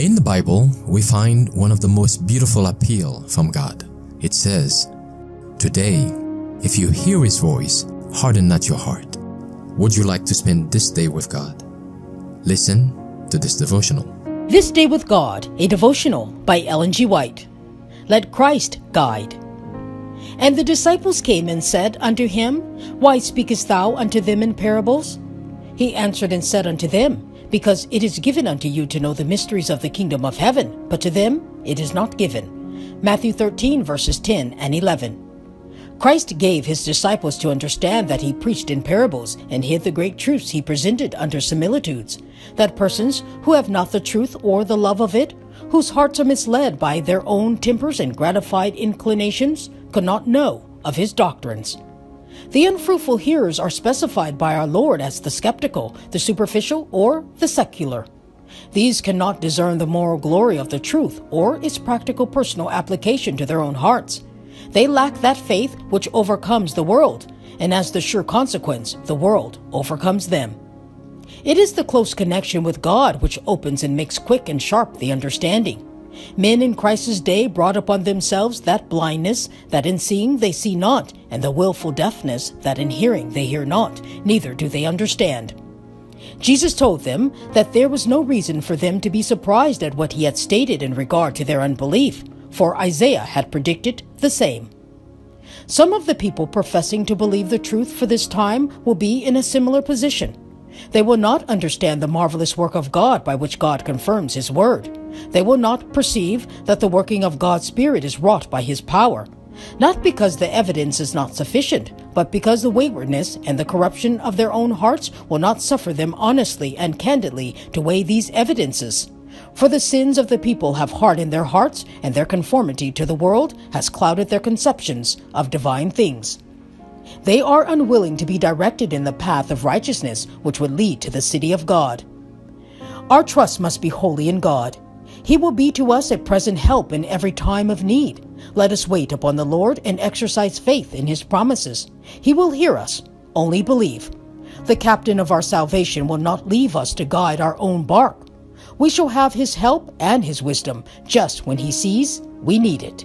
In the Bible, we find one of the most beautiful appeal from God. It says, "Today, if you hear His voice, harden not your heart." Would you like to spend this day with God? Listen to this devotional. This Day with God, a devotional by Ellen G. White. Let Christ guide. And the disciples came and said unto him, Why speakest thou unto them in parables? He answered and said unto them, Because it is given unto you to know the mysteries of the kingdom of heaven, but to them it is not given. Matthew 13, verses 10 and 11. Christ gave his disciples to understand that he preached in parables and hid the great truths he presented under similitudes, that persons who have not the truth or the love of it, whose hearts are misled by their own tempers and gratified inclinations, could not know of his doctrines. The unfruitful hearers are specified by our Lord as the skeptical, the superficial, or the secular. These cannot discern the moral glory of the truth or its practical personal application to their own hearts. They lack that faith which overcomes the world, and as the sure consequence, the world overcomes them. It is the close connection with God which opens and makes quick and sharp the understanding. Men in Christ's day brought upon themselves that blindness, that in seeing they see not, and the willful deafness, that in hearing they hear not, neither do they understand. Jesus told them that there was no reason for them to be surprised at what he had stated in regard to their unbelief, for Isaiah had predicted the same. Some of the people professing to believe the truth for this time will be in a similar position. They will not understand the marvelous work of God by which God confirms his word. They will not perceive that the working of God's Spirit is wrought by his power, not because the evidence is not sufficient, but because the waywardness and the corruption of their own hearts will not suffer them honestly and candidly to weigh these evidences. For the sins of the people have hardened their hearts, and their conformity to the world has clouded their conceptions of divine things. They are unwilling to be directed in the path of righteousness which would lead to the city of God. Our trust must be wholly in God. He will be to us a present help in every time of need. Let us wait upon the Lord and exercise faith in his promises. He will hear us. Only believe. The captain of our salvation will not leave us to guide our own bark. We shall have his help and his wisdom just when he sees we need it.